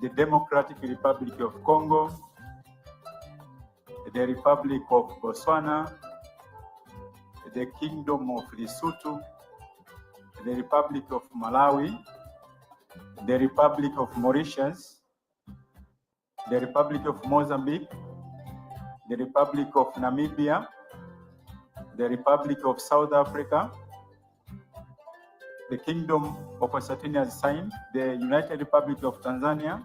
the Democratic Republic of Congo, the Republic of Botswana, the Kingdom of Lesotho, the Republic of Malawi, the Republic of Mauritius, the Republic of Mozambique, the Republic of Namibia, the Republic of South Africa, the Kingdom of Eswatini has signed, the United Republic of Tanzania,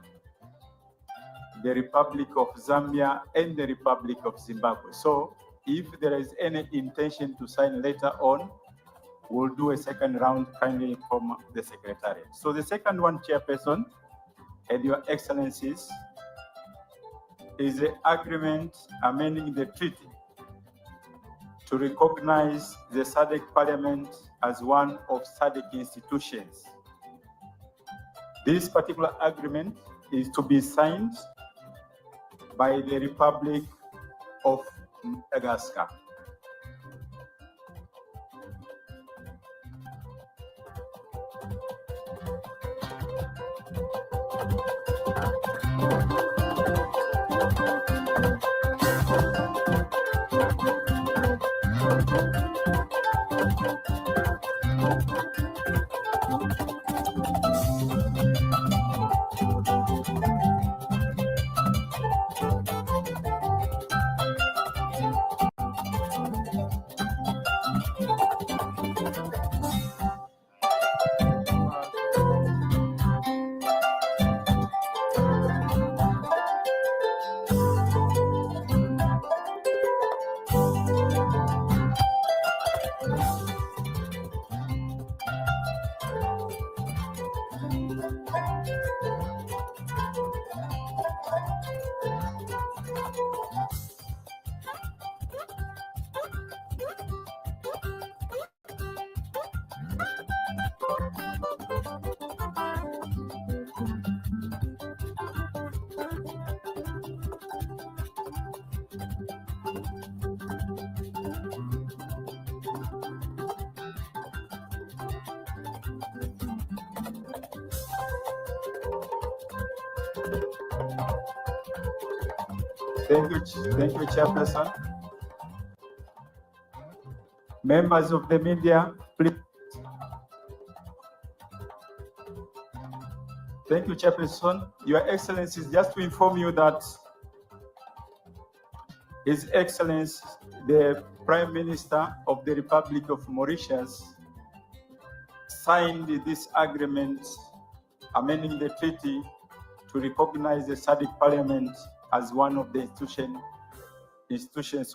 the Republic of Zambia, and the Republic of Zimbabwe. So if there is any intention to sign later on, we'll do a second round, kindly inform the Secretariat. So the second one, Chairperson, and Your Excellencies, is the agreement amending the treaty to recognize the SADC Parliament as one of SADC institutions. This particular agreement is to be signed by the Republic of Madagascar. Thank you, Chairperson. Members of the media, please. Thank you, Chairperson. Your Excellencies, just to inform you that His Excellency, the Prime Minister of the Republic of Mauritius, signed this agreement amending the treaty to recognize the SADC Parliament as one of the institutions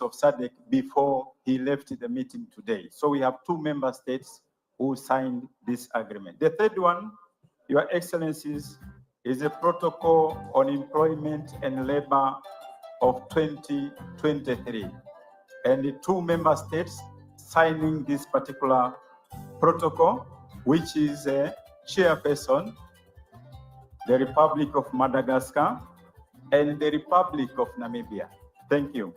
of SADC before he left the meeting today. So we have 2 member states who signed this agreement. The third one, Your Excellencies, is a protocol on employment and labor of 2023. And the 2 member states signing this particular protocol, which is a chairperson, the Republic of Madagascar, and the Republic of Namibia. Thank you.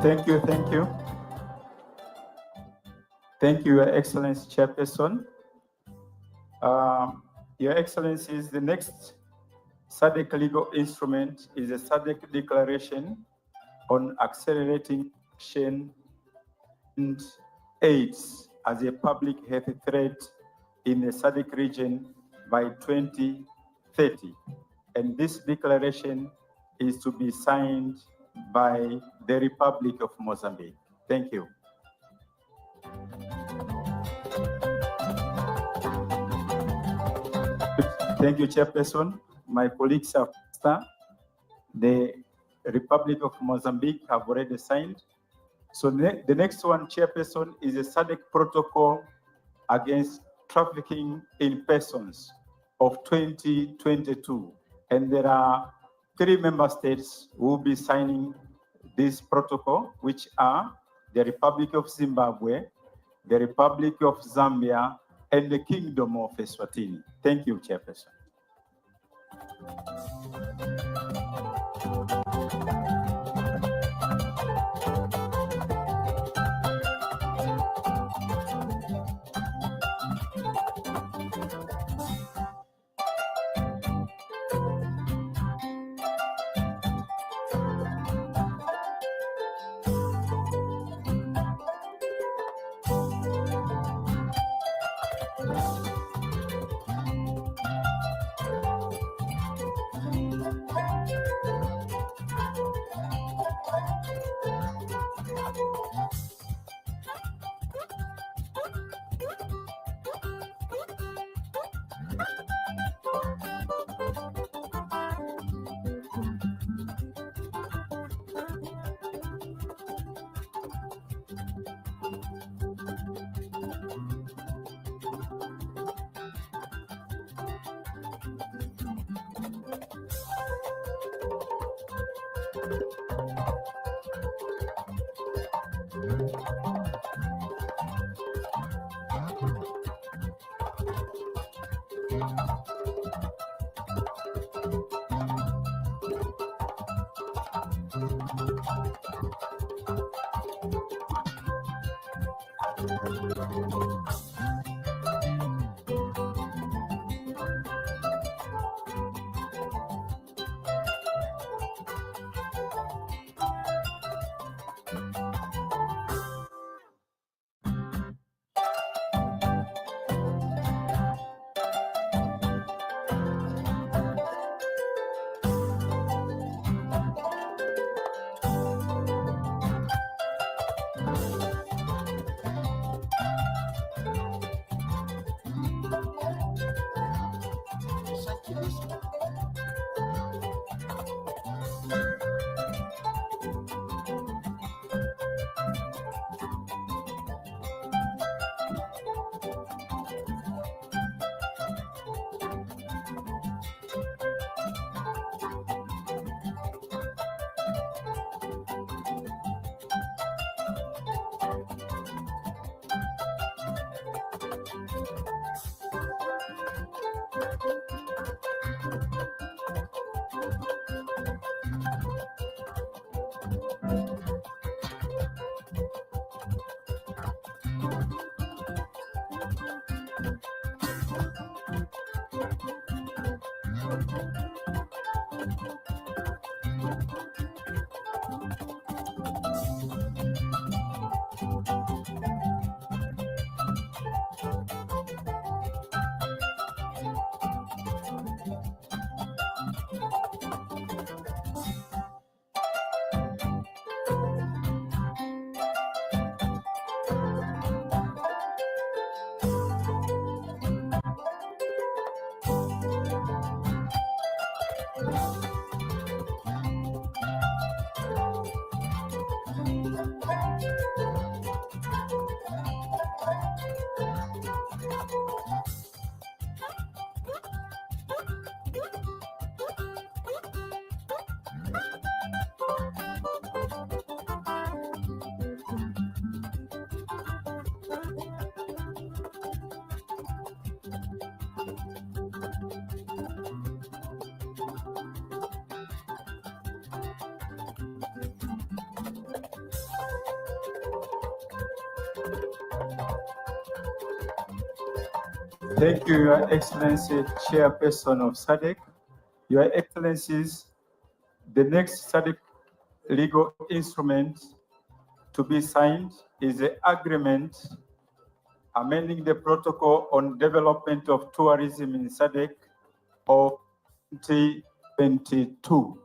Thank you, thank you. Thank you, Your Excellency Chairperson. Your Excellencies, the next SADC legal instrument is a SADC declaration on accelerating action and AIDS as a public health threat in the SADC region by 2030. And this declaration is to be signed by the Republic of Mozambique. Thank you. Thank you, Chairperson. My colleagues have started. The Republic of Mozambique have already signed. So the next one, Chairperson, is a SADC protocol against trafficking in persons of 2022. And there are 3 member states who will be signing this protocol, which are the Republic of Zimbabwe, the Republic of Zambia, and the Kingdom of Eswatini. Thank you, Chairperson. Thank you, Your Excellency, Chairperson of SADC. Your Excellencies, the next SADC legal instrument to be signed is the agreement amending the protocol on development of tourism in SADC of 2022.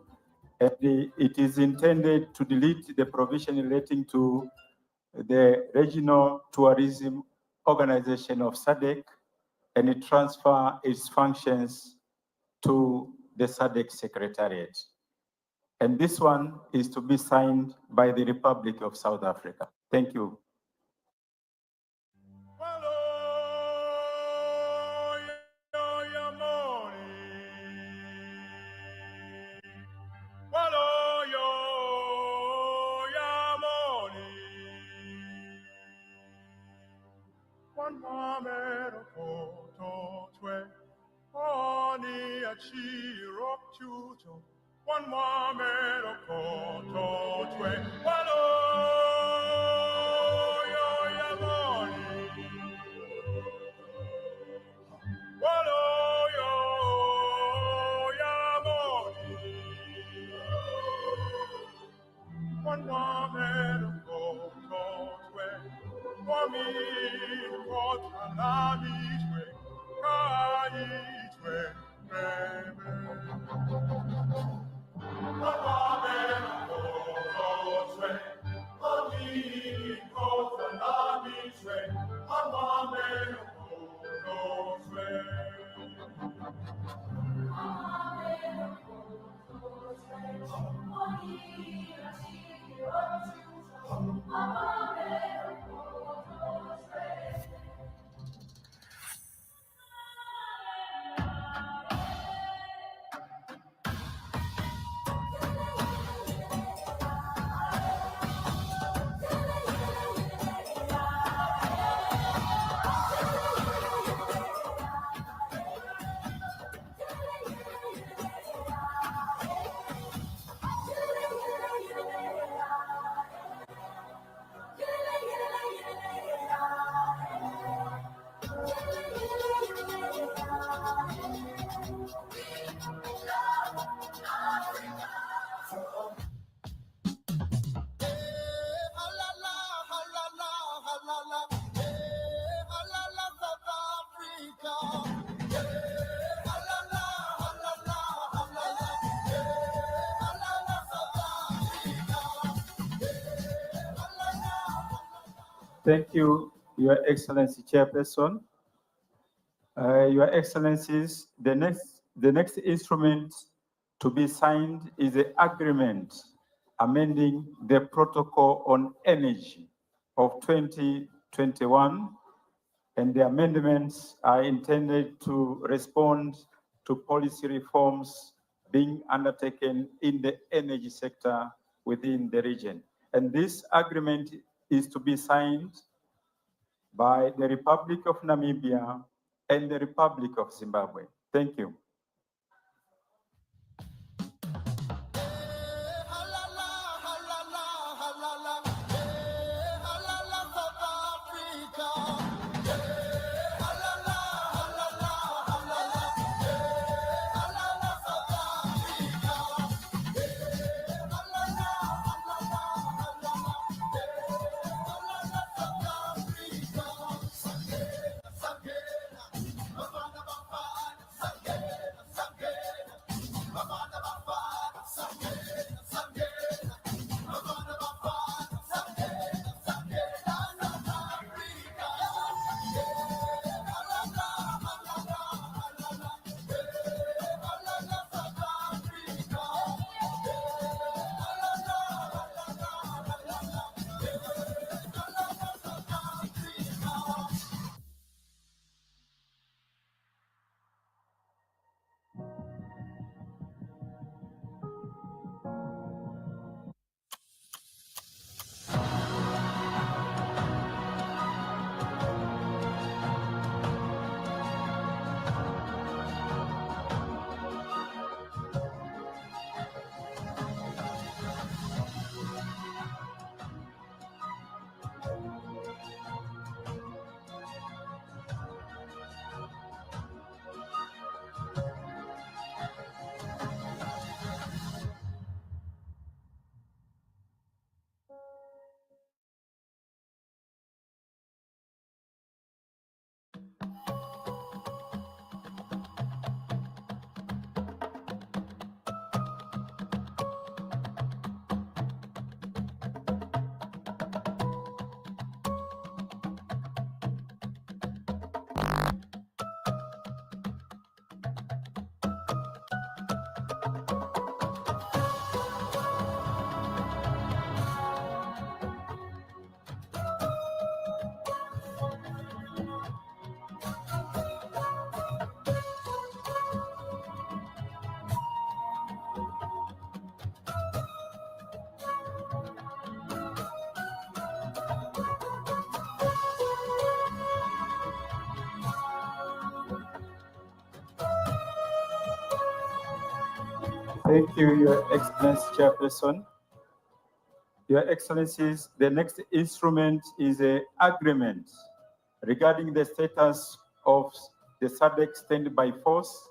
And it is intended to delete the provision relating to the Regional Tourism Organization of SADC and transfer its functions to the SADC Secretariat. And this one is to be signed by the Republic of South Africa. Thank you. One more mero koto twe walo yo yamoni walo yo yamoni one more mero koto twe wami koto nami twe kai twe bebe. Thank you, Your Excellency Chairperson. Your Excellencies, the next instrument to be signed is the agreement amending the Protocol on Energy of 2021, and the amendments are intended to respond to policy reforms being undertaken in the energy sector within the region. And this agreement is to be signed by the Republic of Namibia and the Republic of Zimbabwe. Thank you. Thank you, Your Excellency Chairperson. Your Excellencies, the next instrument is an agreement regarding the status of the SADC standby force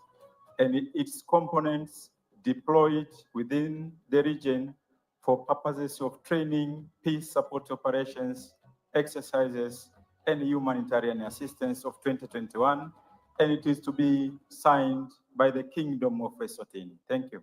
and its components deployed within the region for purposes of training, peace support operations, exercises, and humanitarian assistance of 2021, and it is to be signed by the Kingdom of Eswatini. Thank you.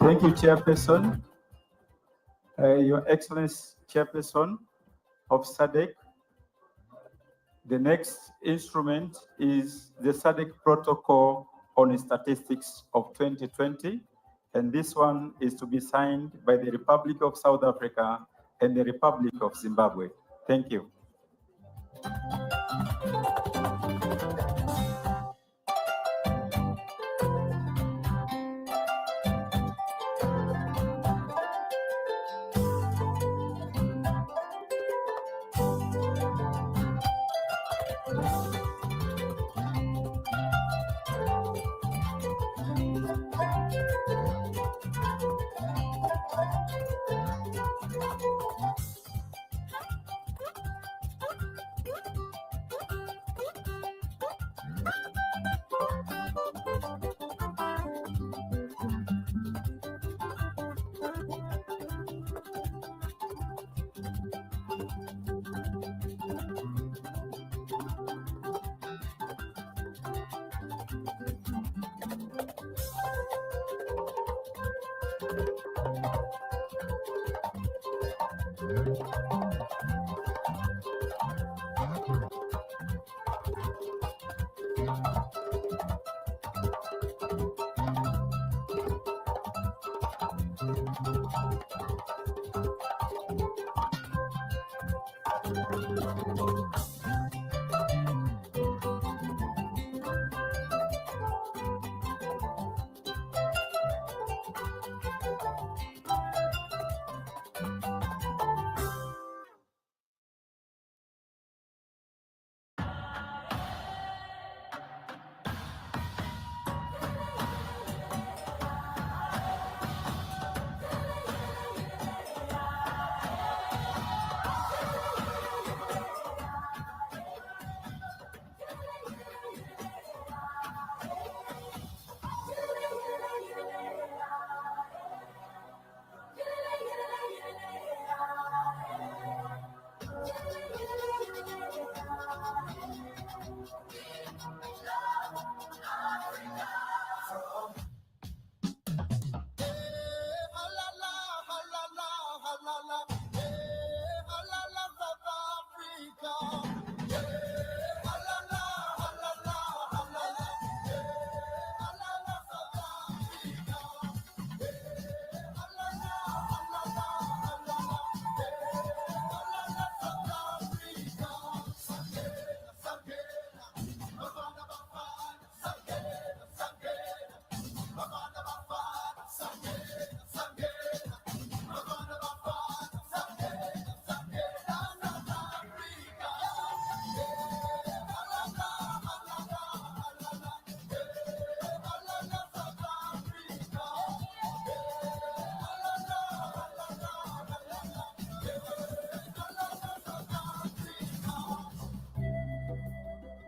Thank you, Chairperson. Your Excellency Chairperson of SADC. The next instrument is the SADC Protocol on Statistics of 2020, and this one is to be signed by the Republic of South Africa and the Republic of Zimbabwe. Thank you.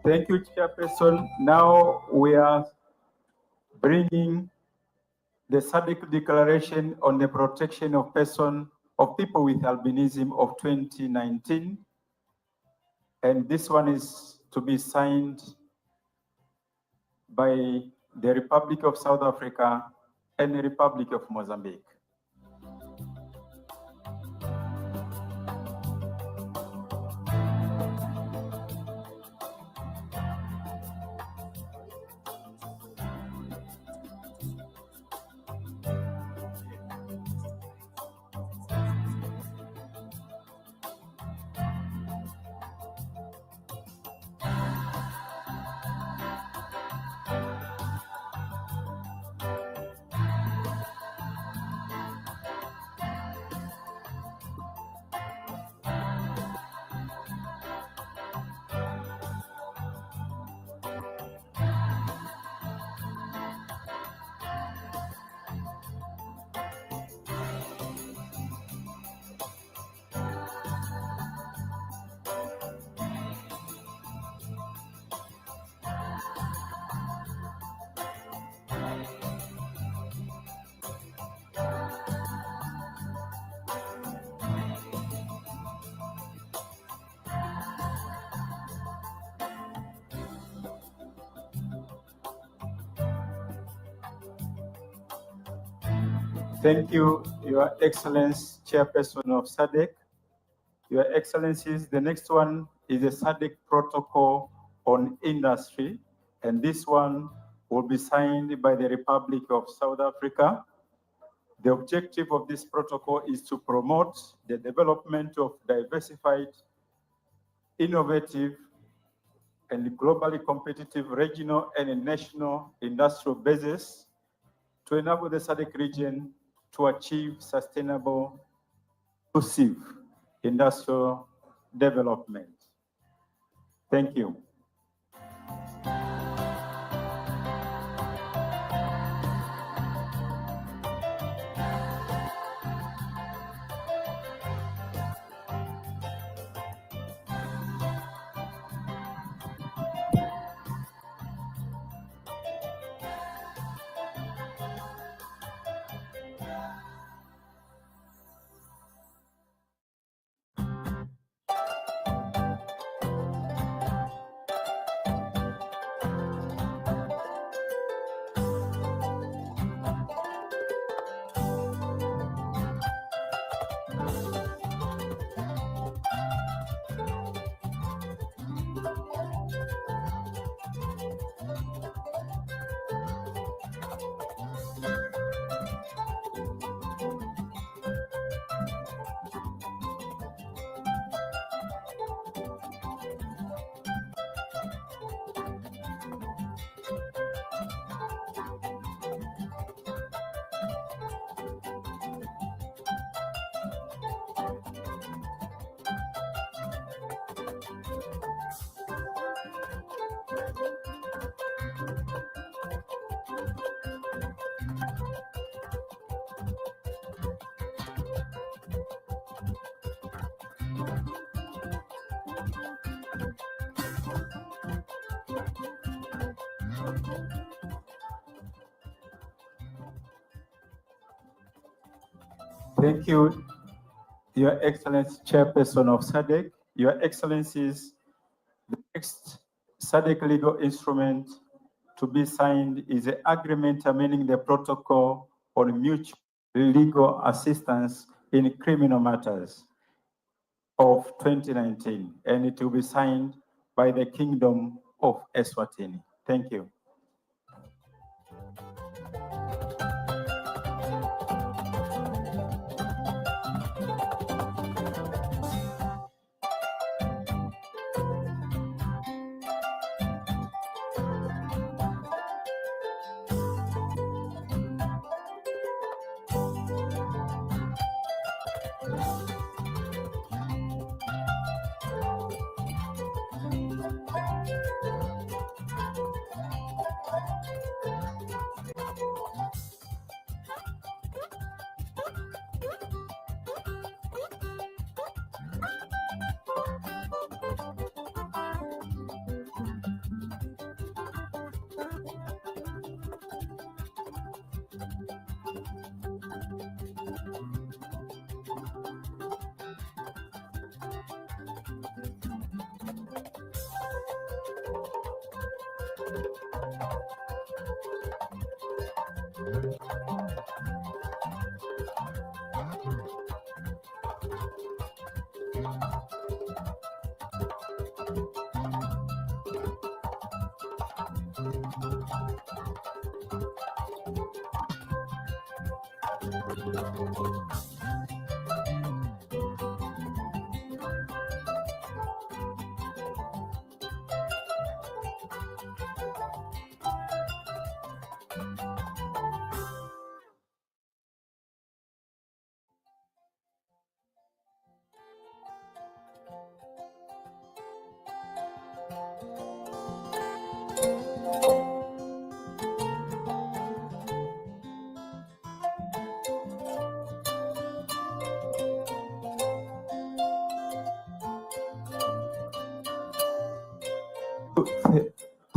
Thank you, Chairperson. Now we are bringing the SADC Declaration on the Protection of People with Albinism of 2019. And this one is to be signed by the Republic of South Africa and the Republic of Mozambique. Thank you, Your Excellency, Chairperson of SADC. Your Excellencies, the next one is the SADC Protocol on Industry, and this one will be signed by the Republic of South Africa. The objective of this protocol is to promote the development of diversified, innovative, and globally competitive regional and national industrial bases to enable the SADC region to achieve sustainable, inclusive industrial development. Thank you. Thank you, Your Excellency, Chairperson of SADC. Your Excellencies, the next SADC legal instrument to be signed is the agreement amending the protocol on mutual legal assistance in criminal matters of 2019, and it will be signed by the Kingdom of Eswatini. Thank you.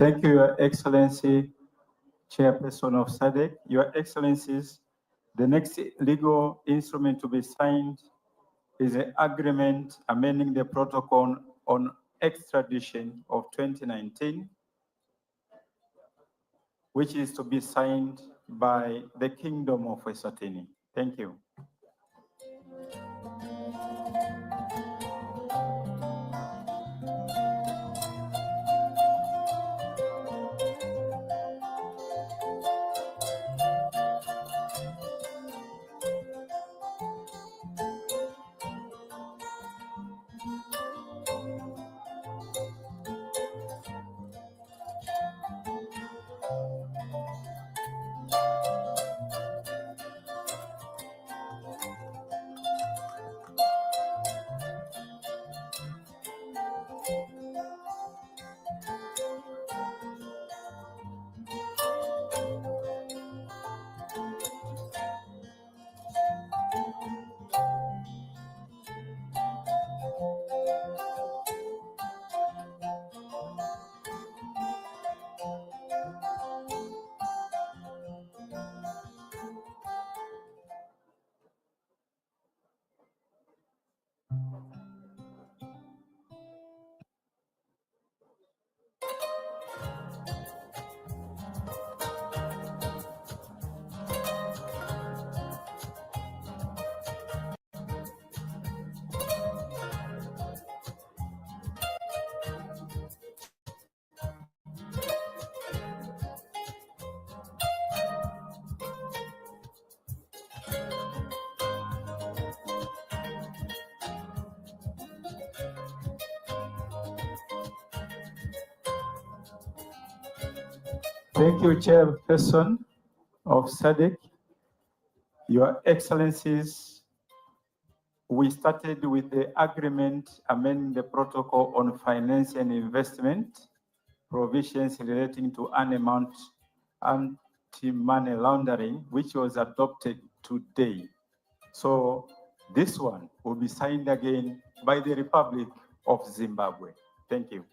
Thank you, Your Excellency, Chairperson of SADC. Your Excellencies, the next legal instrument to be signed is an agreement amending the protocol on extradition of 2019, which is to be signed by the Kingdom of Eswatini. Thank you. Thank you, Chairperson of SADC. Your Excellencies, we started with the agreement amending the protocol on finance and investment provisions relating to anti-money laundering, which was adopted today. So this one will be signed again by the Republic of Zimbabwe. Thank you.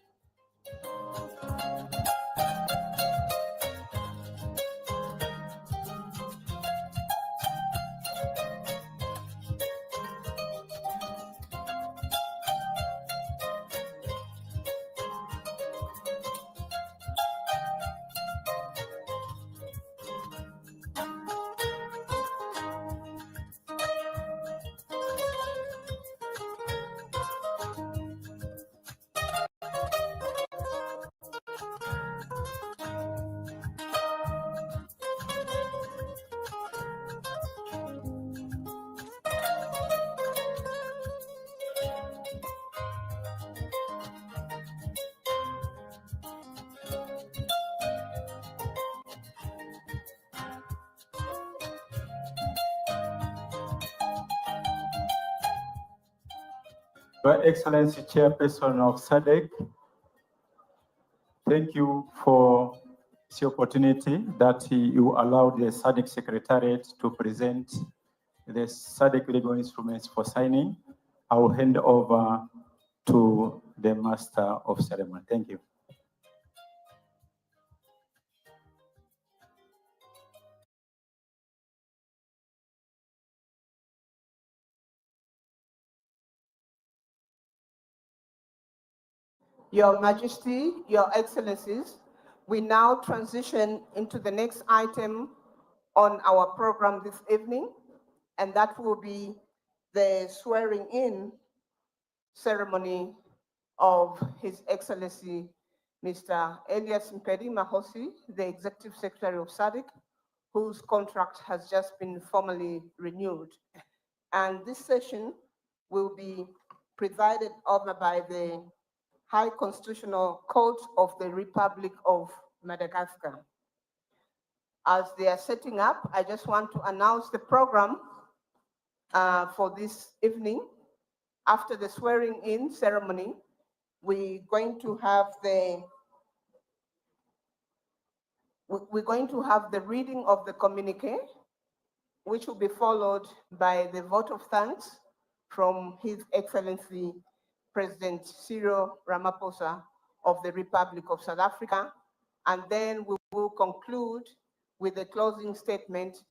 Your Excellency, Chairperson of SADC, thank you for this opportunity that you allowed the SADC Secretariat to present the SADC legal instruments for signing. I will hand over to the Master of Ceremony. Thank you. Your Majesty, Your Excellencies, we now transition into the next item on our program this evening, and that will be the swearing in ceremony of His Excellency, Mr. Elias Mpedi Mahosi, the Executive Secretary of SADC, whose contract has just been formally renewed. And this session will be presided over by the High Constitutional Court of the Republic of Madagascar. As they are setting up, I just want to announce the program for this evening. After the swearing-in ceremony, we're going to have the reading of the communique, which will be followed by the vote of thanks from His Excellency President Cyril Ramaphosa of the Republic of South Africa, and then we will conclude with a closing statement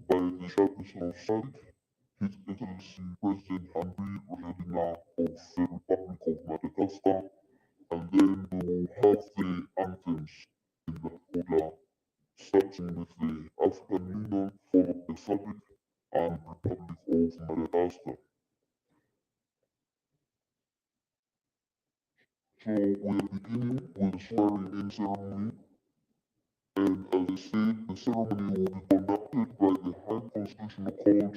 by the chairperson of SADC, His Excellency President Henry Rajoelina of the Republic of Madagascar, and then we will have the anthems in that order, starting with the African Union, followed by SADC and Republic of Madagascar. So we are beginning with the swearing-in ceremony, and as I said, the ceremony will be conducted by the High Constitutional Court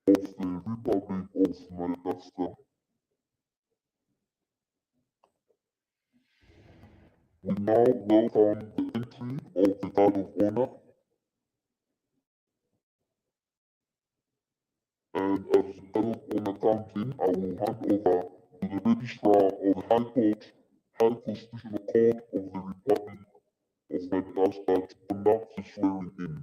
of the Republic of Madagascar. We now welcome the entry of the Guard of Honor, and as the Guard of Honor comes in, I will hand over to the Registrar of the High Court, High Constitutional Court of the Republic of Madagascar to conduct the swearing-in.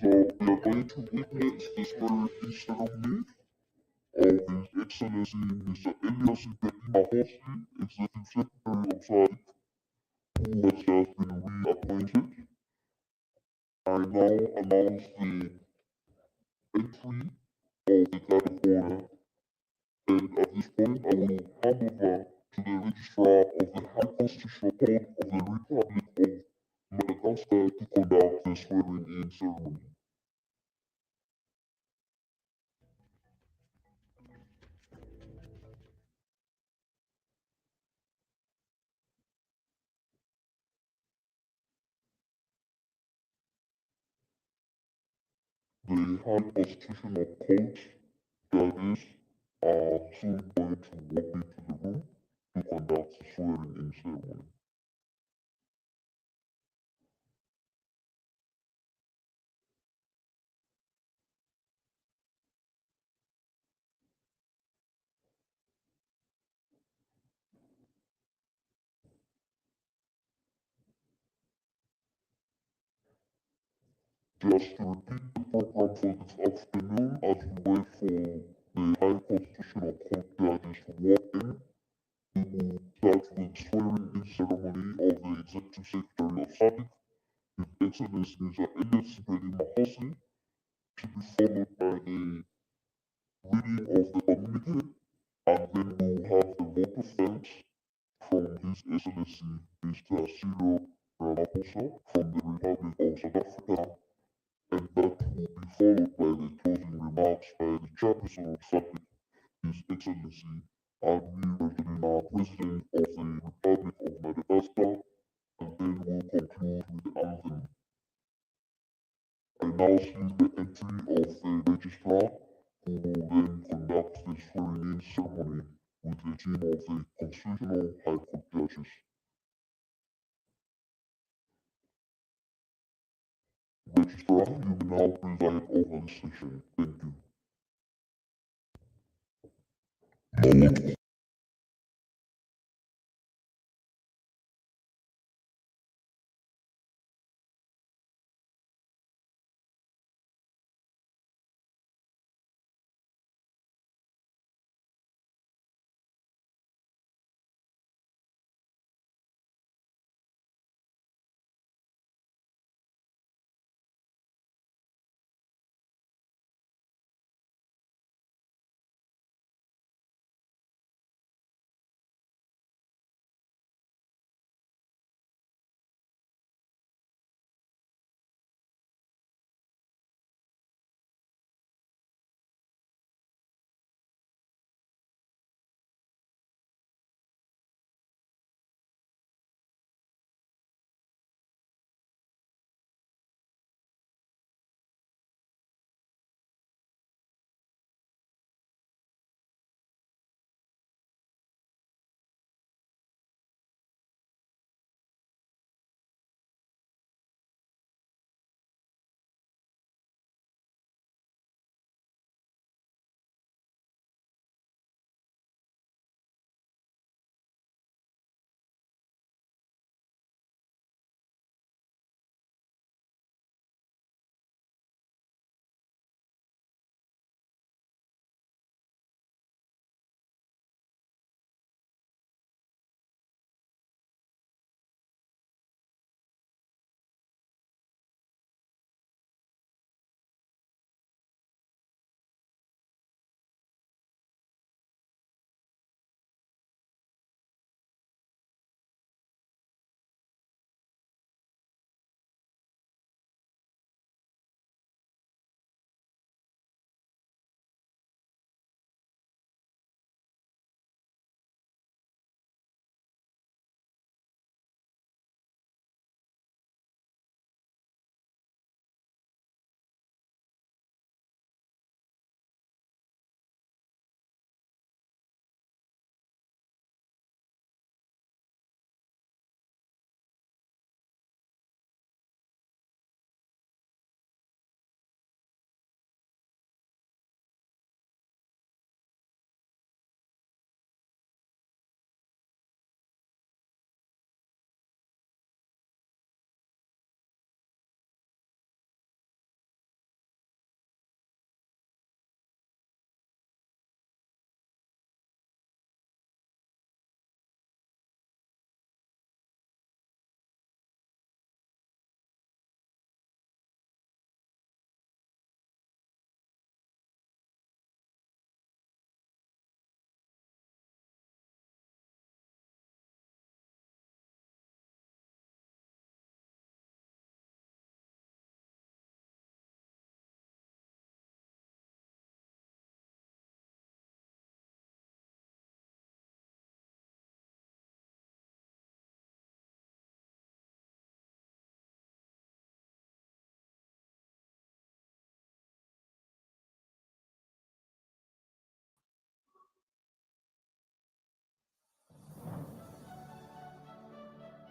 So we are going to witness the swearing-in ceremony of His Excellency Mr. Elias Mahosi, Executive Secretary of SADC, who has just been reappointed. I now announce the entry of the Guard of Honor, and at this point I will hand over to the Registrar of the High Constitutional Court of the Republic of Madagascar to conduct the swearing-in ceremony. The High Constitutional Court judges are soon going to walk into the room to conduct the swearing-in ceremony. Just to repeat the program for this afternoon as we wait for the High Constitutional Court judges to walk in, we will start with the swearing-in ceremony of the Executive Secretary of SADC, His Excellency Mr. Elias Mahosi, to be followed by the reading of the communique, and then we will have the vote of thanks from His Excellency Mr. Cyril Ramaphosa from the Republic of South Africa, and that will be followed by the closing remarks by the chairperson of SADC, His Excellency Henry Rajoelina, President of the Republic of Madagascar, and then we'll conclude with the anthem. I now see the entry of the Registrar, who will then conduct the swearing-in ceremony with the team of the Constitutional High Court judges. Registrar, you will now preside over the session. Thank you.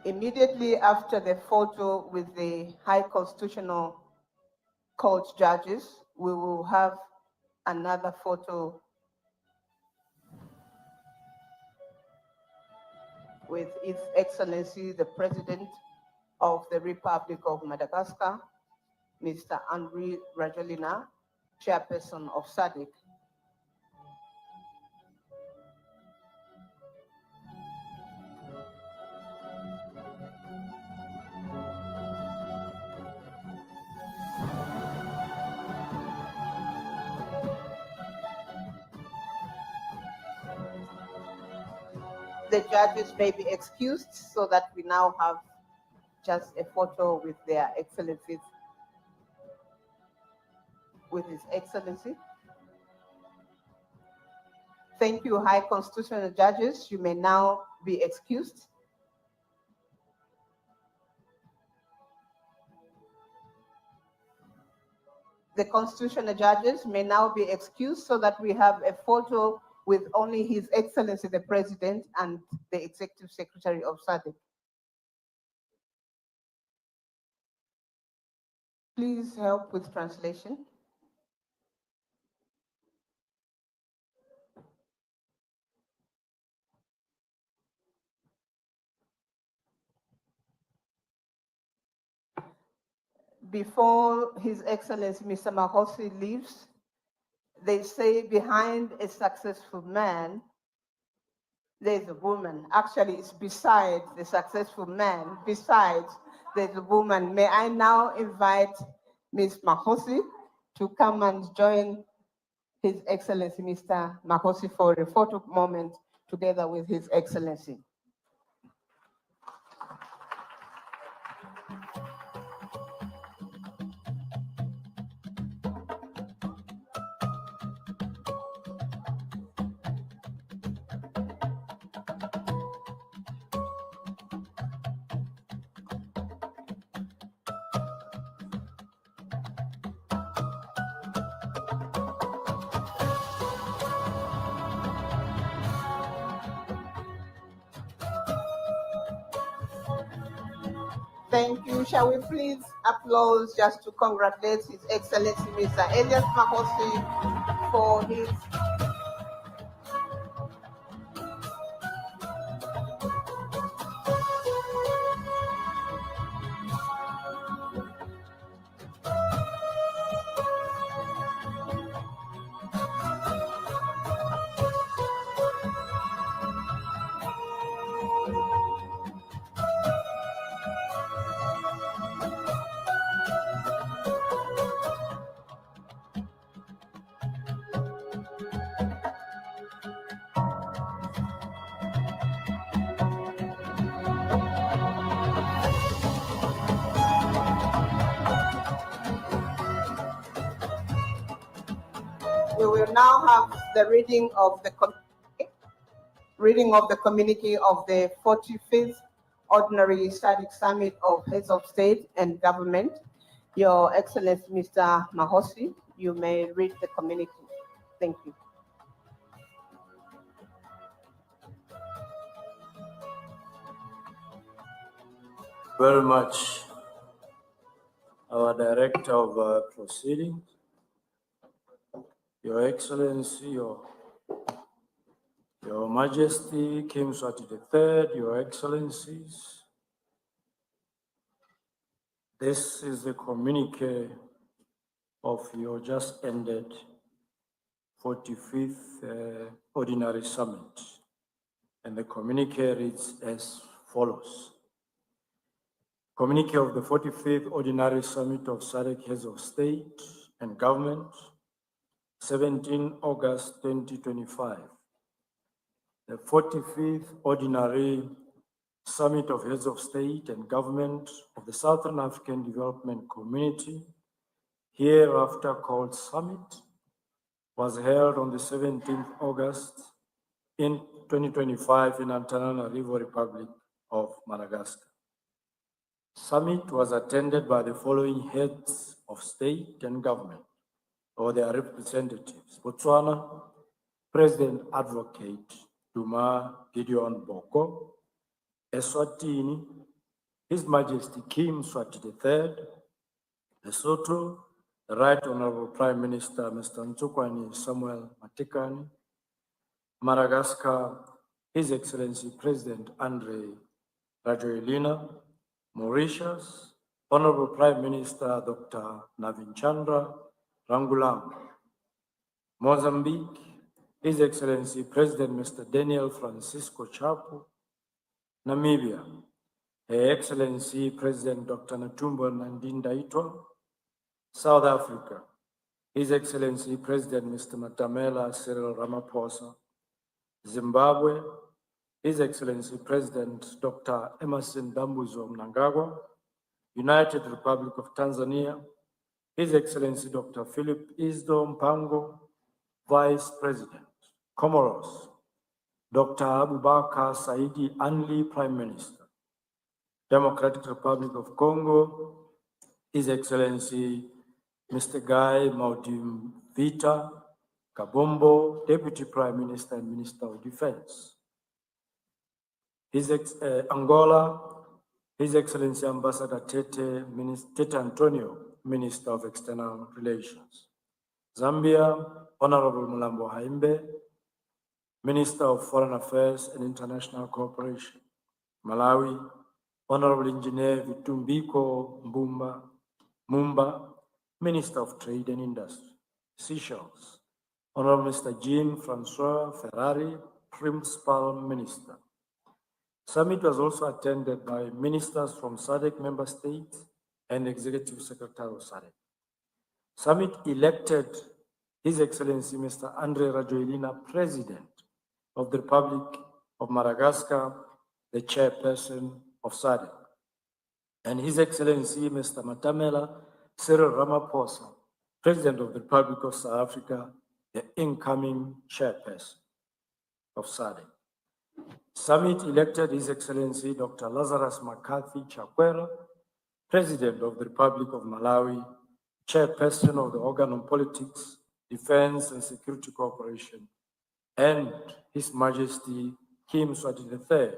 Immediately after the photo with the High Constitutional Court judges, we will have another photo with His Excellency, the President of the Republic of Madagascar, Mr. Henri Rajoelina, Chairperson of SADC. The judges may be excused so that we now have just a photo with their excellencies, with His Excellency. Thank you, High Constitutional Judges. You may now be excused. The Constitutional Judges may now be excused so that we have a photo with only His Excellency, the President, and the Executive Secretary of SADC. Please help with translation. Before His Excellency, Mr. Mahosi leaves, they say behind a successful man, there's a woman. Actually, it's beside the successful man, besides there's a woman. May I now invite Ms. Mahosi to come and join His Excellency, Mr. Mahosi, for a photo moment together with His Excellency. Thank you. Shall we please applause just to congratulate His Excellency, Mr. Elias Mahosi, for his we will now have the reading of the communique of the 45th Ordinary SADC Summit of Heads of State and Government. Your Excellency, Mr. Mahosi, you may read the communique. Thank you. Very much, our Director of Proceedings, Your Excellency, Your Majesty, King Swati III, Your Excellencies. This is the communique of your just ended 45th Ordinary Summit. And the communique reads as follows. Communique of the 45th Ordinary Summit of SADC Heads of State and Government, 17 August 2025. The 45th Ordinary Summit of Heads of State and Government of the Southern African Development Community, hereafter called Summit, was held on the 17th August in 2025 in Antananarivo, Republic of Madagascar. Summit was attended by the following heads of state and government or their representatives. Botswana, President Advocate Duma Gideon Boko. Eswatini, His Majesty Kim Swati III, Lesotho, the Right Honorable Prime Minister Mr. Ntsukwane Samuel Matekane, Madagascar, His Excellency President Andre Rajoelina, Mauritius, Honorable Prime Minister Dr. Navin Chandra Rangulam, Mozambique, His Excellency President Mr. Daniel Francisco Chapo, Namibia, Her Excellency President Dr. Netumbo Nandi-Ndaitwah, South Africa, His Excellency President Mr. Matamela Cyril Ramaphosa, Zimbabwe, His Excellency President Dr. Emerson Dambuzo Mnangagwa, United Republic of Tanzania, His Excellency Dr. Philip Isdo Mpango, Vice President, Comoros, Dr. Abubakar Saidi Anli, Prime Minister, Democratic Republic of Congo, His Excellency Mr. Guy Maudimvita Kabombo, Deputy Prime Minister and Minister of Defense. Angola, His Excellency Ambassador Tete Antonio, Minister of External Relations. Zambia, Honorable Mulambo Haimbe, Minister of Foreign Affairs and International Cooperation. Malawi, Honorable Engineer Vitumbiko Mumba, Minister of Trade and Industry. Seychelles, Honorable Mr. Jean-Francois Ferrari, Principal Minister. Summit was also attended by ministers from SADC member states and Executive Secretary of SADC. Summit elected His Excellency Mr. Andre Rajoelina, President of the Republic of Madagascar, the Chairperson of SADC, and His Excellency Mr. Matamela Cyril Ramaphosa, President of the Republic of South Africa, the incoming Chairperson of SADC. Summit elected His Excellency Dr. Lazarus McCarthy Chakwera, President of the Republic of Malawi, Chairperson of the Organ on Politics, Defense and Security Cooperation, and His Majesty Kim Swati III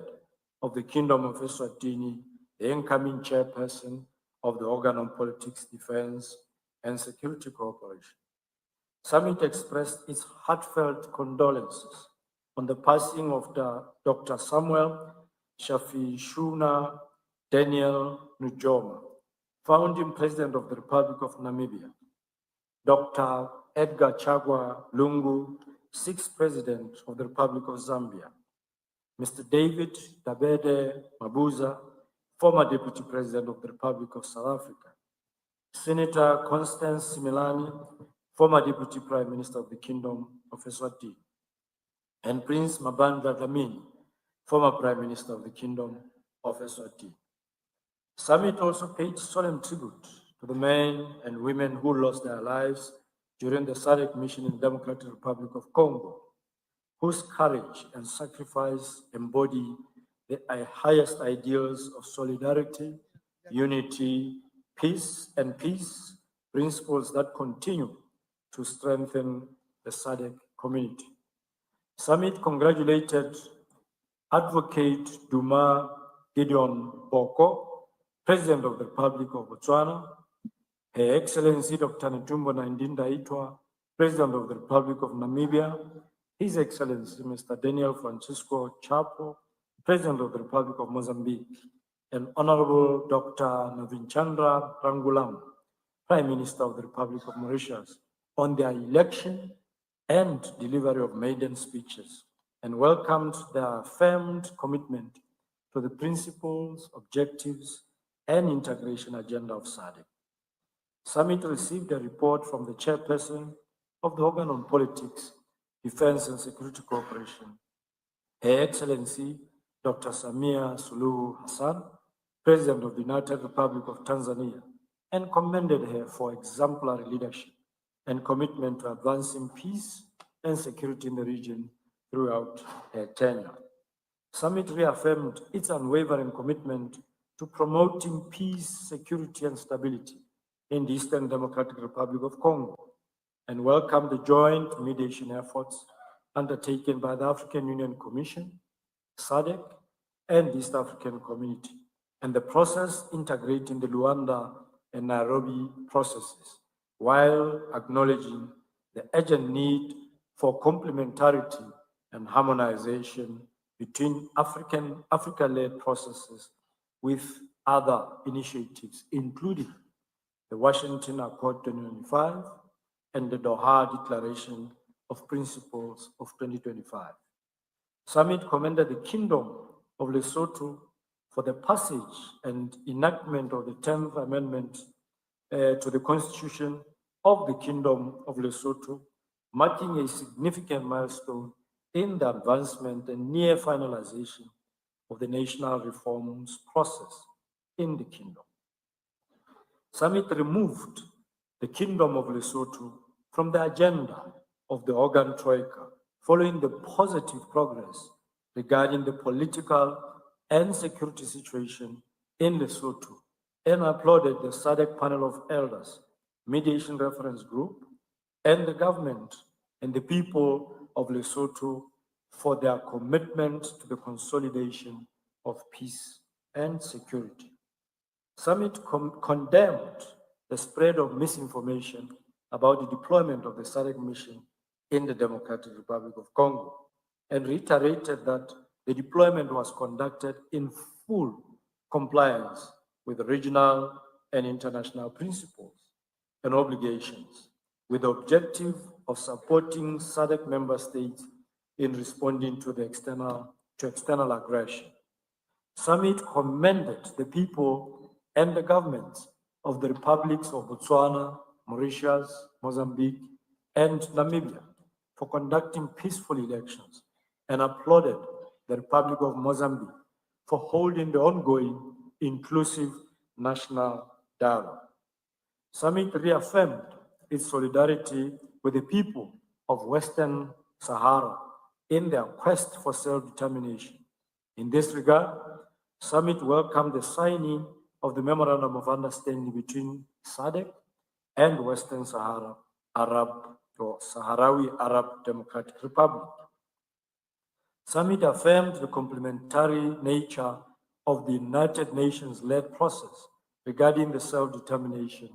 of the Kingdom of Eswatini, the incoming Chairperson of the Organ on Politics, Defense and Security Cooperation. Summit expressed its heartfelt condolences on the passing of Dr. Samuel Shafishuna Daniel Nujoma, founding President of the Republic of Namibia, Dr. Edgar Chagwa Lungu, 6th President of the Republic of Zambia, Mr. David Dabede Mabuza, former Deputy President of the Republic of South Africa, Senator Constance Similani, former Deputy Prime Minister of the Kingdom of Eswatini, and Prince Mabandla Dlamini, former Prime Minister of the Kingdom of Eswatini. Summit also paid solemn tribute to the men and women who lost their lives during the SADC mission in the Democratic Republic of Congo, whose courage and sacrifice embody the highest ideals of solidarity, unity, peace, principles that continue to strengthen the SADC community. Summit congratulated Advocate Duma Gideon Boko, President of the Republic of Botswana, Her Excellency Dr. Netumbo Nandi-Ndaitwah, President of the Republic of Namibia, His Excellency Mr. Daniel Francisco Chapo, President of the Republic of Mozambique, and Honorable Dr. Navin Chandra Rangulam, Prime Minister of the Republic of Mauritius, on their election and delivery of maiden speeches, and welcomed their affirmed commitment to the principles, objectives, and integration agenda of SADC. Summit received a report from the Chairperson of the Organ on Politics, Defense and Security Cooperation, Her Excellency Dr. Samia Suluhu Hassan, President of the United Republic of Tanzania, and commended her for exemplary leadership and commitment to advancing peace and security in the region throughout her tenure. Summit reaffirmed its unwavering commitment to promoting peace, security, and stability in the Eastern Democratic Republic of Congo, and welcomed the joint mediation efforts undertaken by the African Union Commission, SADC, and the East African Community and the process integrating the Luanda and Nairobi processes, while acknowledging the urgent need for complementarity and harmonization between Africa-led processes with other initiatives, including the Washington Accord 2025 and the Doha Declaration of Principles of 2025. Summit commended the Kingdom of Lesotho for the passage and enactment of the 10th Amendment to the Constitution of the Kingdom of Lesotho, marking a significant milestone in the advancement and near finalization of the national reforms process in the Kingdom. Summit removed the Kingdom of Lesotho from the agenda of the Organ Troika, following the positive progress regarding the political and security situation in Lesotho, and applauded the SADC panel of elders, mediation reference group, and the government and the people of Lesotho for their commitment to the consolidation of peace and security. Summit condemned the spread of misinformation about the deployment of the SADC mission in the Democratic Republic of Congo, and reiterated that the deployment was conducted in full compliance with regional and international principles and obligations, with the objective of supporting SADC member states in responding to external aggression. Summit commended the people and the governments of the republics of Botswana, Mauritius, Mozambique, and Namibia for conducting peaceful elections, and applauded the Republic of Mozambique for holding the ongoing inclusive national dialogue. Summit reaffirmed its solidarity with the people of Western Sahara in their quest for self-determination. In this regard, Summit welcomed the signing of the Memorandum of Understanding between SADC and Western Sahara Sahrawi Arab Democratic Republic. Summit affirmed the complementary nature of the United Nations-led process regarding the self-determination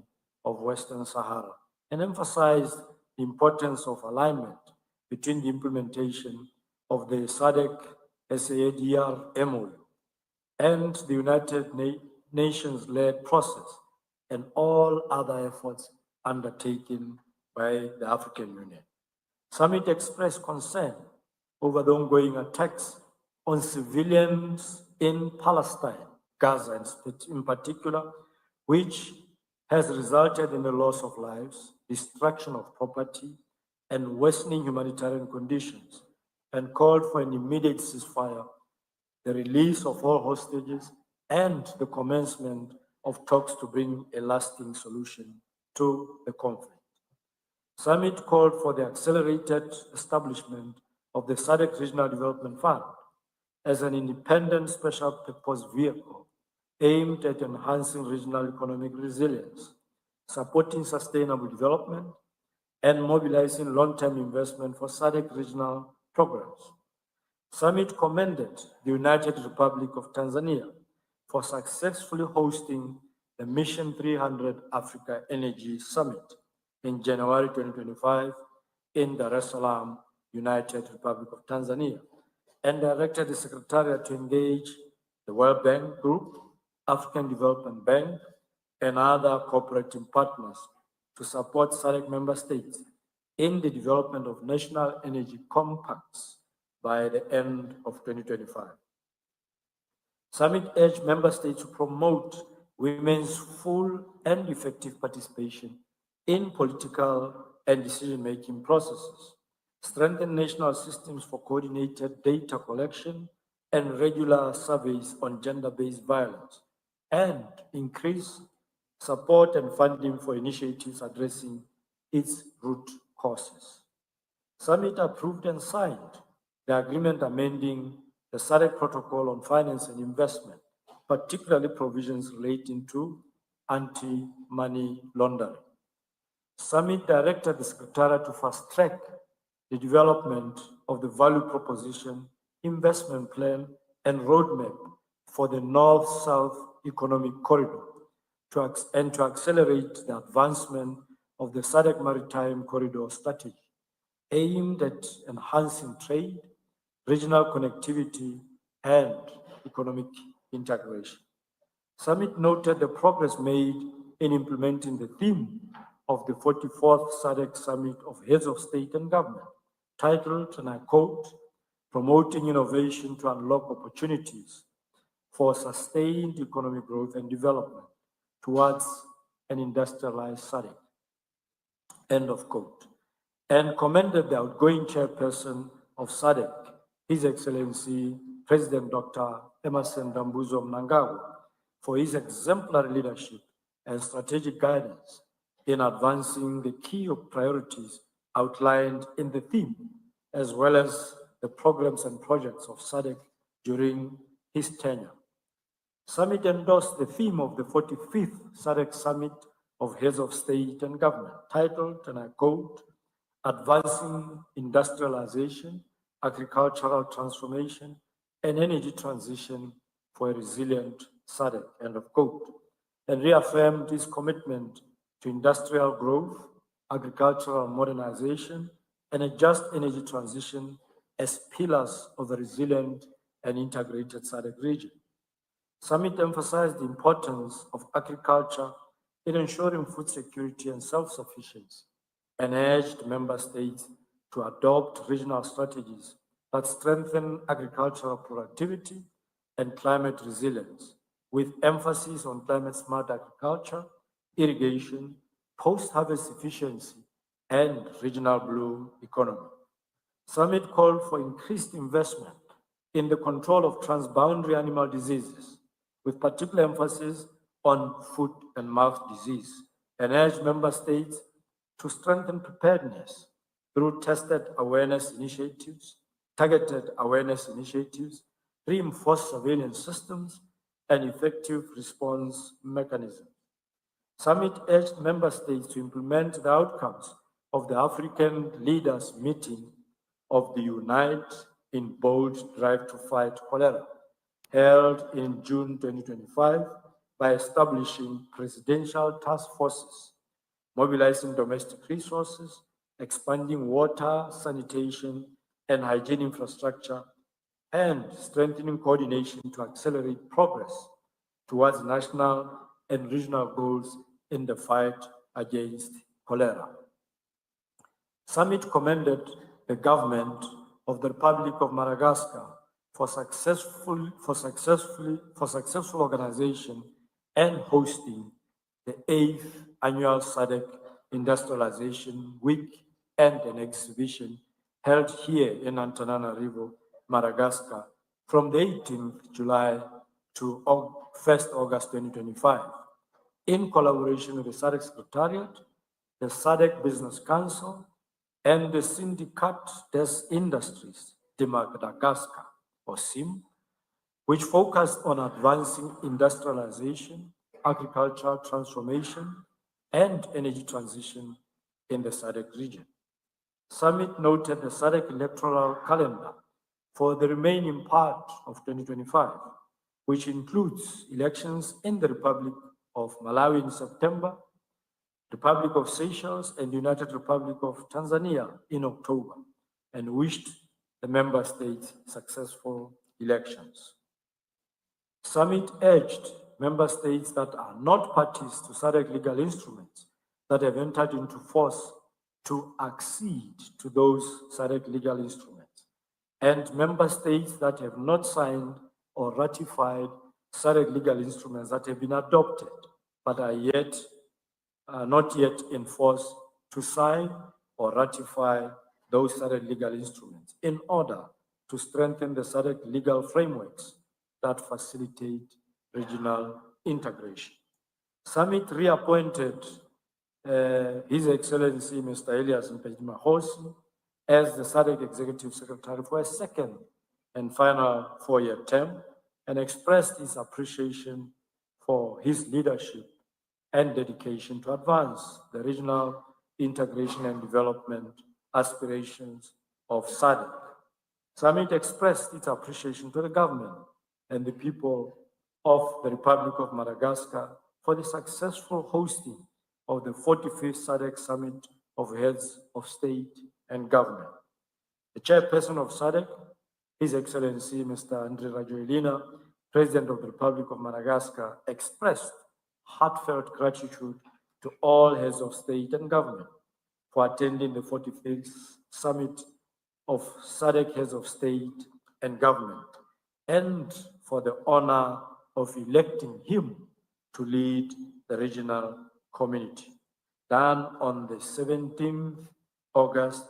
of Western Sahara, and emphasized the importance of alignment between the implementation of the SADC-SADR MOU and the United Nations-led process and all other efforts undertaken by the African Union. Summit expressed concern over the ongoing attacks on civilians in Palestine, Gaza in particular, which has resulted in the loss of lives, destruction of property, and worsening humanitarian conditions, and called for an immediate ceasefire, the release of all hostages, and the commencement of talks to bring a lasting solution to the conflict. Summit called for the accelerated establishment of the SADC Regional Development Fund as an independent special purpose vehicle aimed at enhancing regional economic resilience, supporting sustainable development, and mobilizing long-term investment for SADC regional programs. Summit commended the United Republic of Tanzania for successfully hosting the Mission 300 Africa Energy Summit in January 2025 in Dar es Salaam, United Republic of Tanzania, and directed the Secretariat to engage the World Bank Group, African Development Bank, and other cooperating partners to support SADC member states in the development of national energy compacts by the end of 2025. Summit urged member states to promote women's full and effective participation in political and decision-making processes, strengthen national systems for coordinated data collection and regular surveys on gender-based violence, and increase support and funding for initiatives addressing its root causes. Summit approved and signed the agreement amending the SADC Protocol on Finance and Investment, particularly provisions relating to anti-money laundering. Summit directed the Secretariat to fast-track the development of the value proposition, investment plan, and roadmap for the North-South Economic Corridor and to accelerate the advancement of the SADC Maritime Corridor strategy aimed at enhancing trade, regional connectivity, and economic integration. Summit noted the progress made in implementing the theme of the 44th SADC Summit of Heads of State and Government, titled, and I quote, "Promoting innovation to unlock opportunities for sustained economic growth and development towards an industrialized SADC," end of quote, and commended the outgoing chairperson of SADC, His Excellency President Dr. Emerson Dambuzo Mnangagwa, for his exemplary leadership and strategic guidance in advancing the key priorities outlined in the theme, as well as the programs and projects of SADC during his tenure. Summit endorsed the theme of the 45th SADC Summit of Heads of State and Government, titled, and I quote, "Advancing Industrialization, Agricultural Transformation, and Energy Transition for a Resilient SADC," end of quote, and reaffirmed his commitment to industrial growth, agricultural modernization, and a just energy transition as pillars of a resilient and integrated SADC region. Summit emphasized the importance of agriculture in ensuring food security and self-sufficiency, and urged member states to adopt regional strategies that strengthen agricultural productivity and climate resilience, with emphasis on climate-smart agriculture, irrigation, post-harvest efficiency, and regional blue economy. Summit called for increased investment in the control of transboundary animal diseases, with particular emphasis on foot and mouth disease, and urged member states to strengthen preparedness through targeted awareness initiatives, reinforced surveillance systems, and effective response mechanisms. Summit urged member states to implement the outcomes of the African Leaders Meeting of the Unite in Bold Drive to Fight Cholera, held in June 2025, by establishing presidential task forces, mobilizing domestic resources, expanding water, sanitation, and hygiene infrastructure, and strengthening coordination to accelerate progress towards national and regional goals in the fight against cholera. Summit commended the government of the Republic of Madagascar for successful organization and hosting the 8th annual SADC Industrialization Week and an exhibition held here in Antananarivo, Madagascar, from the 18th July to 1st August 2025, in collaboration with the SADC Secretariat, the SADC Business Council, and the Syndicat des Industries de Madagascar, or SIM, which focused on advancing industrialization, agricultural transformation, and energy transition in the SADC region. Summit noted the SADC electoral calendar for the remaining part of 2025, which includes elections in the Republic of Malawi in September, Republic of Seychelles, and United Republic of Tanzania in October, and wished the member states successful elections. Summit urged member states that are not parties to SADC legal instruments that have entered into force to accede to those SADC legal instruments, and member states that have not signed or ratified SADC legal instruments that have been adopted but are not yet in force to sign or ratify those SADC legal instruments in order to strengthen the SADC legal frameworks that facilitate regional integration. Summit reappointed His Excellency Mr. Elias Mpejima as the SADC Executive Secretary for a second and final 4-year term, and expressed his appreciation for his leadership and dedication to advance the regional integration and development aspirations of SADC. Summit expressed its appreciation to the government and the people of the Republic of Madagascar for the successful hosting of the 45th SADC Summit of Heads of State and Government. The chairperson of SADC, His Excellency Mr. Andre Rajoelina, President of the Republic of Madagascar, expressed heartfelt gratitude to all heads of state and government for attending the 45th Summit of SADC Heads of State and Government, and for the honor of electing him to lead the regional community, done on the 17th August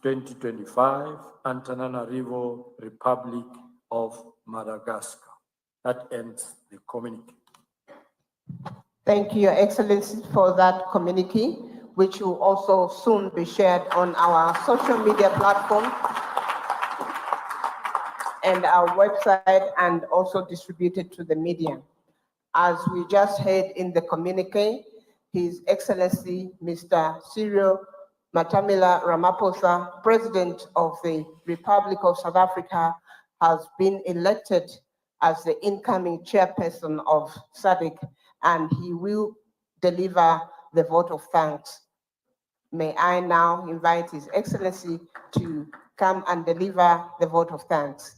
2025, Antananarivo, Republic of Madagascar. That ends the communique. Thank you, Your Excellency, for that communique, which will also soon be shared on our social media platform and our website, and also distributed to the media. As we just heard in the communique, His Excellency Mr. Cyril Matamela Ramaphosa, President of the Republic of South Africa, has been elected as the incoming chairperson of SADC, and he will deliver the vote of thanks. May I now invite His Excellency to come and deliver the vote of thanks.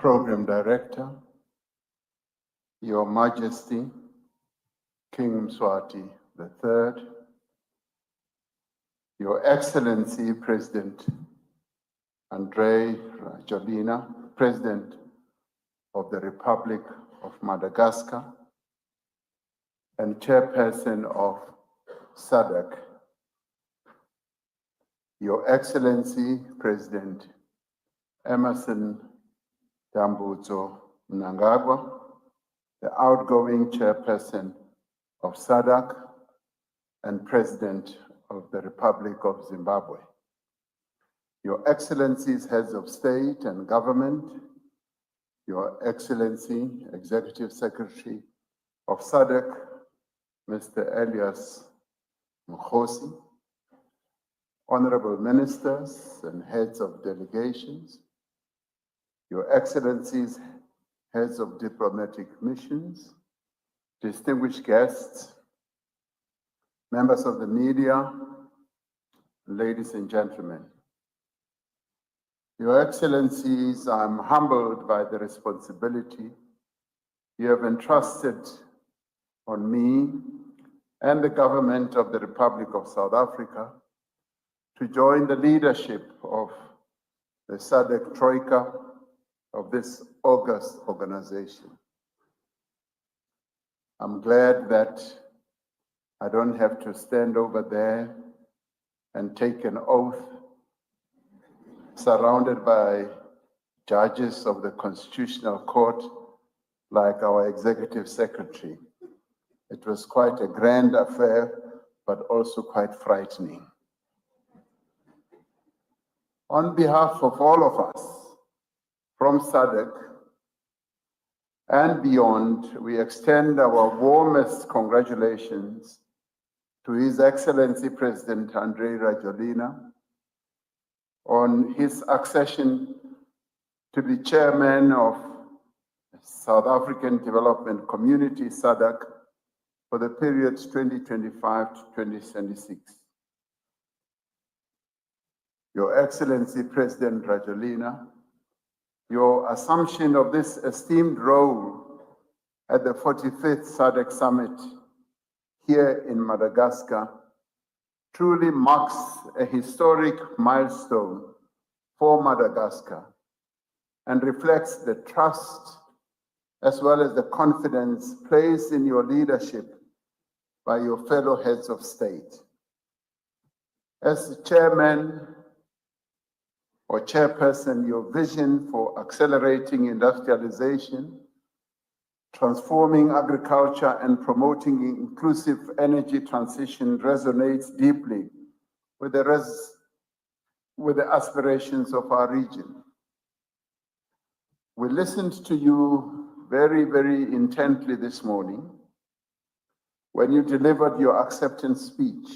Program Director, Your Majesty, King Mswati III, Your Excellency President Andre Rajoelina, President of the Republic of Madagascar and Chairperson of SADC, Your Excellency President Emerson Dambudzo Mnangagwa, the outgoing Chairperson of SADC and President of the Republic of Zimbabwe, Your Excellencies, Heads of State and Government, Your Excellency, Executive Secretary of SADC, Mr. Elias Mkhosi, Honorable Ministers and Heads of Delegations, Your Excellencies, Heads of Diplomatic Missions, distinguished guests, members of the media, ladies and gentlemen. Your Excellencies, I'm humbled by the responsibility you have entrusted on me and the government of the Republic of South Africa to join the leadership of the SADC Troika of this august organization. I'm glad that I don't have to stand over there and take an oath surrounded by judges of the Constitutional Court like our Executive Secretary. It was quite a grand affair, but also quite frightening. On behalf of all of us from SADC and beyond, we extend our warmest congratulations to His Excellency President Andre Rajoelina on his accession to be chairman of South African Development Community, SADC, for the period 2025 to 2026. Your Excellency President Rajoelina, your assumption of this esteemed role at the 45th SADC Summit here in Madagascar truly marks a historic milestone for Madagascar and reflects the trust as well as the confidence placed in your leadership by your fellow heads of state. As the chairman for Chairperson, your vision for accelerating industrialization, transforming agriculture, and promoting inclusive energy transition resonates deeply with the aspirations of our region. We listened to you very, very intently this morning when you delivered your acceptance speech.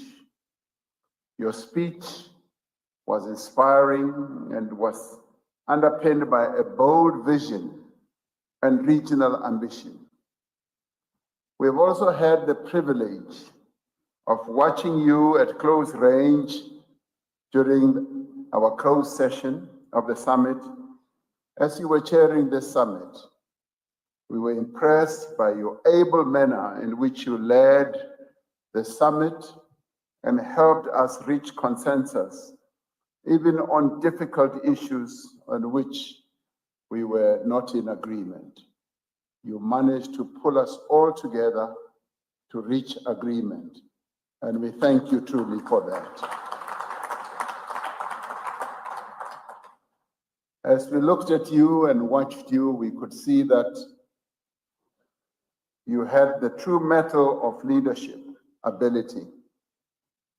Your speech was inspiring and was underpinned by a bold vision and regional ambition. We've also had the privilege of watching you at close range during our closed session of the summit. As you were chairing this summit, we were impressed by your able manner in which you led the summit and helped us reach consensus, even on difficult issues on which we were not in agreement. You managed to pull us all together to reach agreement, and we thank you truly for that. As we looked at you and watched you, we could see that you had the true mettle of leadership ability.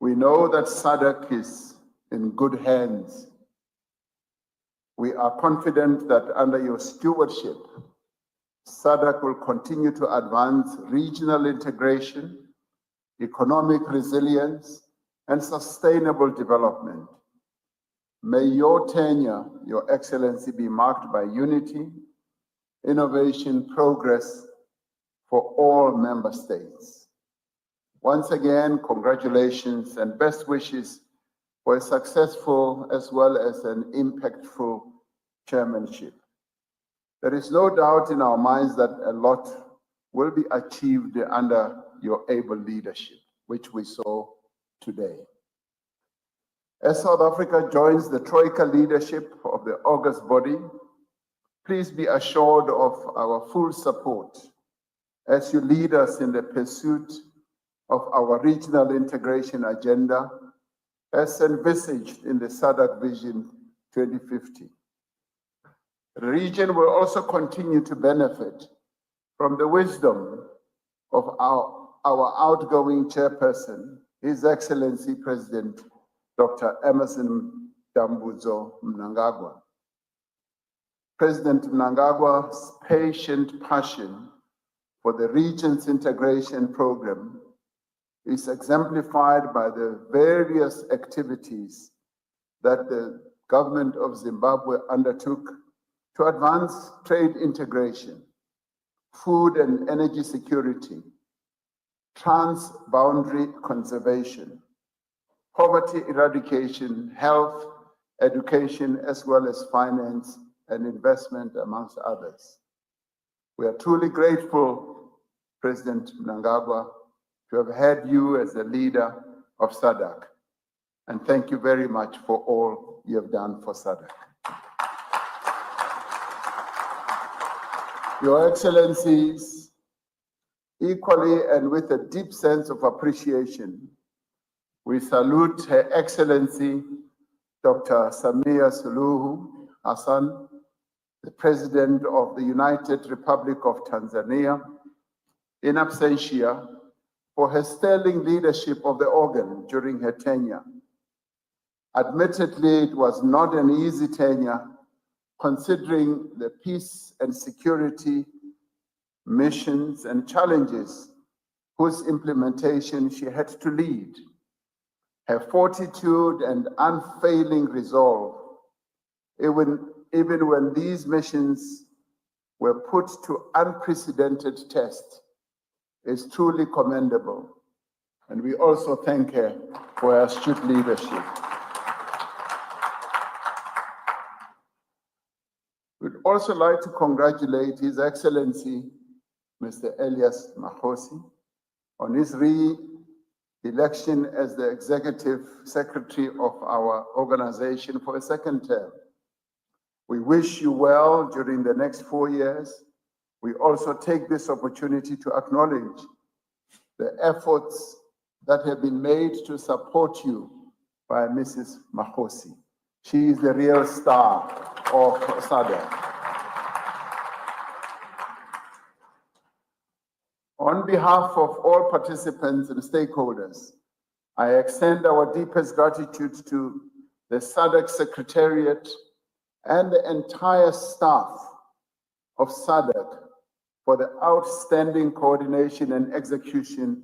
We know that SADC is in good hands. We are confident that under your stewardship, SADC will continue to advance regional integration, economic resilience, and sustainable development. May your tenure, Your Excellency, be marked by unity, innovation, progress for all member states. Once again, congratulations and best wishes for a successful as well as an impactful chairmanship. There is no doubt in our minds that a lot will be achieved under your able leadership, which we saw today. As South Africa joins the Troika leadership of the August body, please be assured of our full support as you lead us in the pursuit of our regional integration agenda as envisaged in the SADC Vision 2050. The region will also continue to benefit from the wisdom of our outgoing chairperson, His Excellency President Dr. Emerson Dambudzo Mnangagwa. President Mnangagwa's patient passion for the region's integration program is exemplified by the various activities that the government of Zimbabwe undertook to advance trade integration, food and energy security, trans-boundary conservation, poverty eradication, health, education, as well as finance and investment, amongst others. We are truly grateful, President Mnangagwa, to have had you as the leader of SADC. And thank you very much for all you have done for SADC. Your Excellencies, equally and with a deep sense of appreciation, we salute Her Excellency Dr. Samia Suluhu Hassan, the President of the United Republic of Tanzania, in absentia, for her sterling leadership of the organ during her tenure. Admittedly, it was not an easy tenure, considering the peace and security missions and challenges whose implementation she had to lead. Her fortitude and unfailing resolve, even when these missions were put to unprecedented test, is truly commendable. And we also thank her for her astute leadership. We'd also like to congratulate His Excellency, Mr. Elias Mahosi, on his re-election as the Executive Secretary of our organization for a second term. We wish you well during the next 4 years. We also take this opportunity to acknowledge the efforts that have been made to support you by Mrs. Mahosi. She is the real star of SADC. On behalf of all participants and stakeholders, I extend our deepest gratitude to the SADC Secretariat and the entire staff of SADC for the outstanding coordination and execution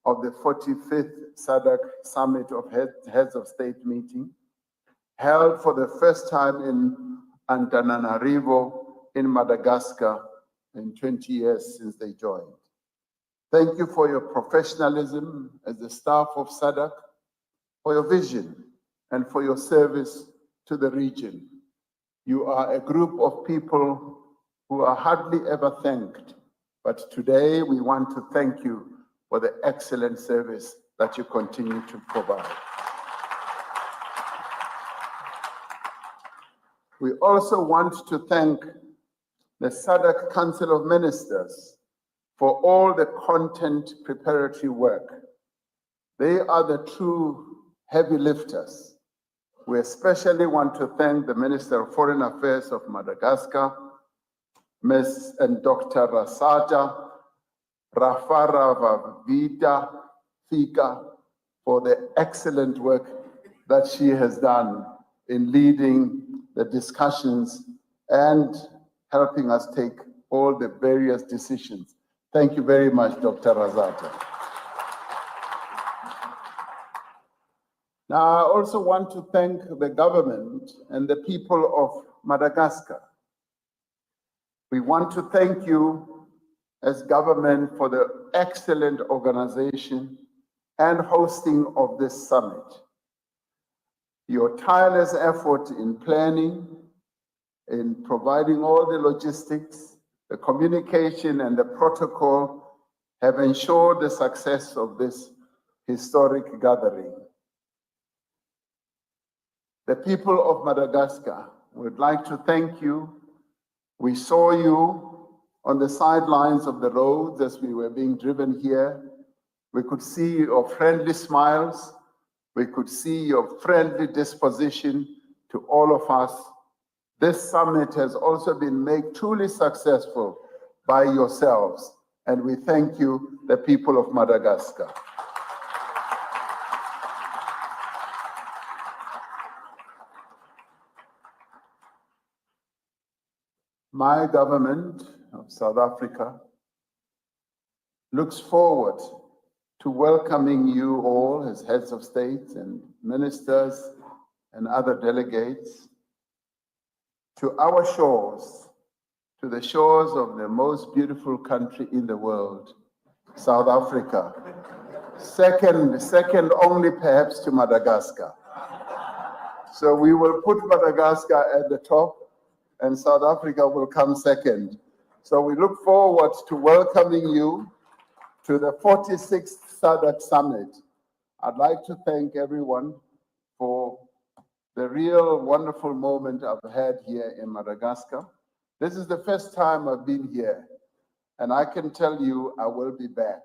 of the 45th SADC Summit of Heads of State meeting, held for the first time in Antananarivo in Madagascar in 20 years since they joined. Thank you for your professionalism as the staff of SADC, for your vision, and for your service to the region. You are a group of people who are hardly ever thanked, but today we want to thank you for the excellent service that you continue to provide. We also want to thank the SADC Council of Ministers for all the content preparatory work. They are the true heavy lifters. We especially want to thank the Minister of Foreign Affairs of Madagascar, Ms. and Dr. Rasaja Rafaravavita Fika, for the excellent work that she has done in leading the discussions and helping us take all the various decisions. Thank you very much, Dr. Razata. Now, I also want to thank the government and the people of Madagascar. We want to thank you as government for the excellent organization and hosting of this summit. Your tireless effort in planning, in providing all the logistics, the communication and the protocol have ensured the success of this historic gathering. The people of Madagascar would like to thank you. We saw you on the sidelines of the roads as we were being driven here. We could see your friendly smiles. We could see your friendly disposition to all of us. This summit has also been made truly successful by yourselves, and we thank you, the people of Madagascar. My government of South Africa looks forward to welcoming you all as heads of state and ministers and other delegates to our shores, to the shores of the most beautiful country in the world, South Africa. Second only perhaps to Madagascar. So we will put Madagascar at the top and South Africa will come second. So we look forward to welcoming you to the 46th SADC Summit. I'd like to thank everyone for the real wonderful moment I've had here in Madagascar. This is the first time I've been here, and I can tell you I will be back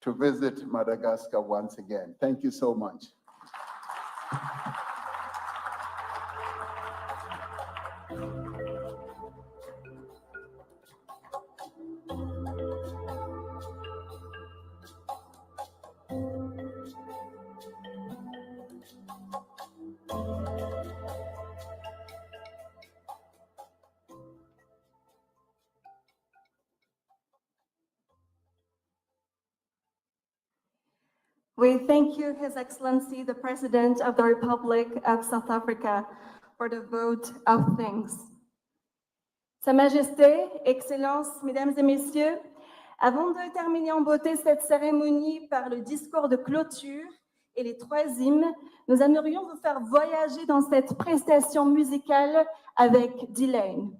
to visit Madagascar once again. Thank you so much. We thank you, His Excellency, the President of the Republic of South Africa, for the vote of thanks. Sa Majesté, Excellences, Mesdames et Messieurs, avant de terminer en beauté cette cérémonie par le discours de clôture et les 3 hymnes, nous aimerions vous faire voyager dans cette prestation musicale avec D-Lane.